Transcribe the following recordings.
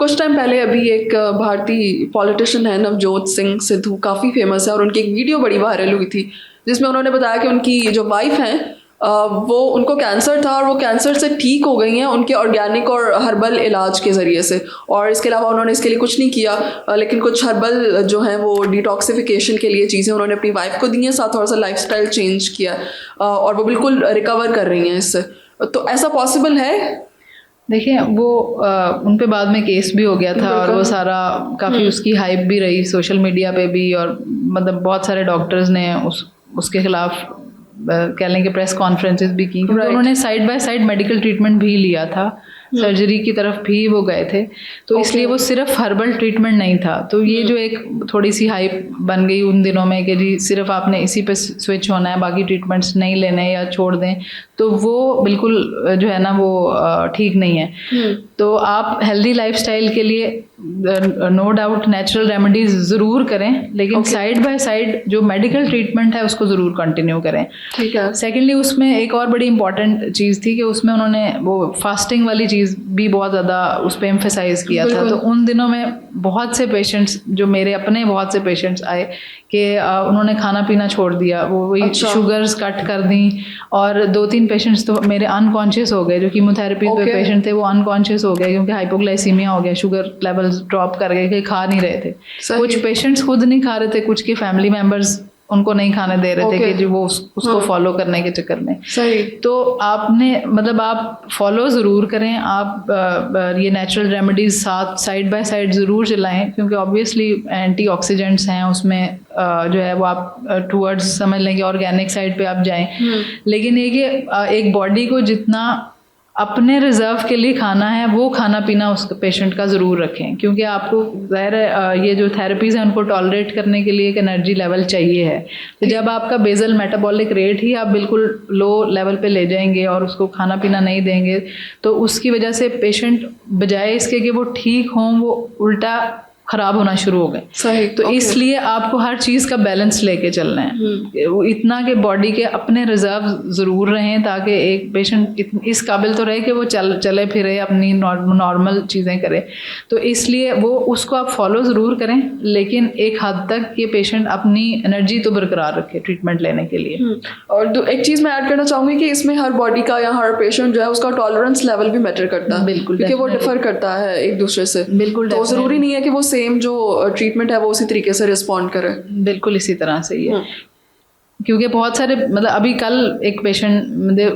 कुछ टाइम पहले अभी एक भारतीय पॉलिटिशियन है नवजोत सिंह सिद्धू, काफ़ी फेमस है, और उनकी एक वीडियो बड़ी वायरल हुई थी जिसमें उन्होंने बताया कि उनकी जो वाइफ हैं वो उनको कैंसर था और वो कैंसर से ठीक हो गई हैं उनके ऑर्गेनिक और हर्बल इलाज के ज़रिए से। और इसके अलावा उन्होंने इसके लिए कुछ नहीं किया, लेकिन कुछ हर्बल जो हैं वो डिटॉक्सिफिकेशन के लिए चीज़ें उन्होंने अपनी वाइफ को दी हैं, साथ थोड़ा सा लाइफस्टाइल चेंज किया और वो बिल्कुल रिकवर कर रही हैं इससे। तो ऐसा पॉसिबल है? देखिए वो उन पे बाद में केस भी हो गया था और वो सारा काफ़ी उसकी हाइप भी रही सोशल मीडिया पे भी, और मतलब बहुत सारे डॉक्टर्स ने उसके खिलाफ कह लें कि प्रेस कॉन्फ्रेंसेस भी की, क्योंकि उन्होंने side by side medical treatment भी लिया था, सर्जरी की तरफ भी वो गए थे, तो इसलिए वो सिर्फ हर्बल ट्रीटमेंट नहीं था। तो ये जो एक थोड़ी सी हाइप बन गई उन दिनों में कि जी सिर्फ आपने इसी पे स्विच होना है, बाकी ट्रीटमेंट्स नहीं लेने या छोड़ दें, तो वो बिल्कुल जो है ना वो ठीक नहीं है। तो आप हेल्दी लाइफस्टाइल के लिए नो डाउट नेचुरल रेमेडीज ज़रूर करें, लेकिन साइड बाय साइड जो मेडिकल ट्रीटमेंट है उसको ज़रूर कंटिन्यू करें। ठीक है। सेकेंडली उसमें एक और बड़ी इंपॉर्टेंट चीज़ थी कि उसमें उन्होंने वो फास्टिंग वाली चीज़ भी बहुत ज़्यादा उस पर एम्फेसाइज किया था। तो उन दिनों में बहुत से पेशेंट्स, जो मेरे अपने बहुत से पेशेंट्स आए कि उन्होंने खाना पीना छोड़ दिया, वो वही शुगर्स कट कर दी, और 2-3 पेशेंट्स तो मेरे अनकॉन्शियस हो गए, जो कीमोथेरेपी पे पेशेंट थे वो अनकॉन्शियस हो गए क्योंकि हाइपोग्लाइसीमिया हो गया, शुगर लेवल्स ड्रॉप कर गए कि खा नहीं रहे थे। कुछ पेशेंट्स खुद नहीं खा रहे थे, कुछ के फैमिली मेम्बर्स उनको नहीं खाने दे रहे थे कि जो वो उसको फॉलो करने के चक्कर में। सही। तो आपने मतलब आप फॉलो ज़रूर करें, आप ये नेचुरल रेमेडीज साथ साइड बाय साइड ज़रूर चलाएं, क्योंकि ऑब्वियसली एंटीऑक्सीडेंट्स हैं उसमें, जो है वो आप टूवर्ड्स समझ लें कि ऑर्गेनिक साइड पे आप जाएं। लेकिन एक बॉडी को जितना अपने रिजर्व के लिए खाना है वो खाना पीना उस पेशेंट का ज़रूर रखें, क्योंकि आपको ज़ाहिर है ये जो थेरेपीज़ हैं उनको टॉलरेट करने के लिए एक एनर्जी लेवल चाहिए है। तो जब आपका बेसल मेटाबॉलिक रेट ही आप बिल्कुल लो लेवल पे ले जाएंगे और उसको खाना पीना नहीं देंगे, तो उसकी वजह से पेशेंट बजाय इसके कि वो ठीक हों वो उल्टा खराब होना शुरू हो गए। सही। तो इसलिए आपको हर चीज़ का बैलेंस लेके चलना है, वो इतना कि बॉडी के अपने रिजर्व ज़रूर रहें, ताकि एक पेशेंट इस काबिल तो रहे कि वो चले फिरे अपनी नॉर्मल चीज़ें करे। तो इसलिए वो उसको आप फॉलो ज़रूर करें, लेकिन एक हद तक ये पेशेंट अपनी एनर्जी तो बरकरार रखे ट्रीटमेंट लेने के लिए। और एक चीज़ मैं ऐड करना चाहूँगी कि इसमें हर बॉडी का या हर पेशेंट जो है उसका टॉलरेंस लेवल भी मैटर करता है। बिल्कुल, क्योंकि वो डिफर करता है एक दूसरे से। बिल्कुल। तो ज़रूरी नहीं है कि वो सेम जो ट्रीटमेंट है वो उसी तरीके से रिस्पॉन्ड करे। बिल्कुल इसी तरह से ही है, क्योंकि बहुत सारे मतलब अभी कल एक पेशेंट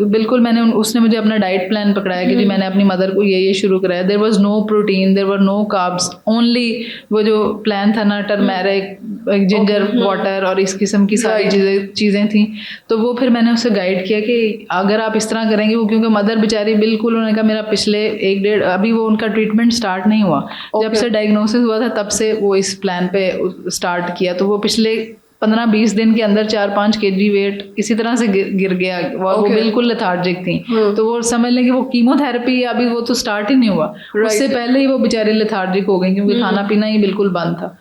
बिल्कुल उसने मुझे अपना डाइट प्लान पकड़ाया कि जी मैंने अपनी मदर को ये शुरू कराया। There was no protein, there were no carbs, only वो जो प्लान था ना टर्मेरिक, जिंजर वाटर और इस किस्म की सारी चीज़ें थी। तो वो फिर मैंने उसे गाइड किया कि अगर आप इस तरह करेंगे, वो क्योंकि मदर बेचारी बिल्कुल, उन्होंने कहा मेरा पिछले 1-1.5 अभी वो उनका ट्रीटमेंट स्टार्ट नहीं हुआ, जब से डायग्नोसिस हुआ था तब से वो इस प्लान पे स्टार्ट किया। तो वो पिछले 15-20 दिन के अंदर 4-5 kg वेट इसी तरह से गिर गया। वो बिल्कुल लेथार्जिक थी। तो वो समझ लें कि वो कीमोथेरेपी अभी वो तो स्टार्ट ही नहीं हुआ, उससे पहले ही वो बेचारे लेथार्जिक हो गई, क्योंकि खाना पीना ही बिल्कुल बंद था।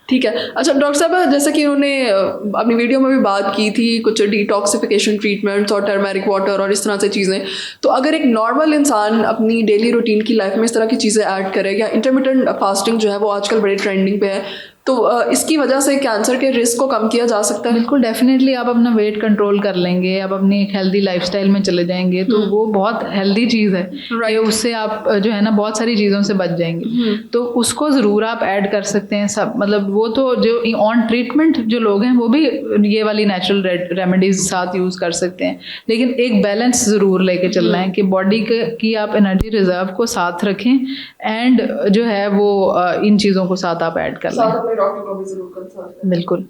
ठीक है। अच्छा डॉक्टर साहब, जैसे कि उन्होंने अपनी वीडियो में भी बात की थी कुछ डिटॉक्सिफिकेशन ट्रीटमेंट्स और टर्मेरिक वाटर और इस तरह से चीज़ें, तो अगर एक नॉर्मल इंसान अपनी डेली रूटीन की लाइफ में इस तरह की चीज़ें ऐड करे, या इंटरमिटेंट फास्टिंग जो है वो आजकल बड़े ट्रेंडिंग पे है, तो इसकी वजह से कैंसर के रिस्क को कम किया जा सकता है? बिल्कुल, डेफिनेटली। आप अपना वेट कंट्रोल कर लेंगे, आप अपनी एक हेल्दी लाइफस्टाइल में चले जाएंगे, तो वो बहुत हेल्दी चीज़ है। उससे आप जो है ना बहुत सारी चीज़ों से बच जाएंगे। तो उसको ज़रूर आप ऐड कर सकते हैं सब, मतलब वो तो जो ऑन ट्रीटमेंट जो लोग हैं वो भी ये वाली नेचुरल रेमेडीज साथ यूज़ कर सकते हैं, लेकिन एक बैलेंस ज़रूर लेके चलना है कि बॉडी की आप एनर्जी रिजर्व को साथ रखें, एंड जो है वो इन चीज़ों को साथ आप ऐड कर लें। डॉक्टर को भी जरूर कंसल्ट करें। बिल्कुल।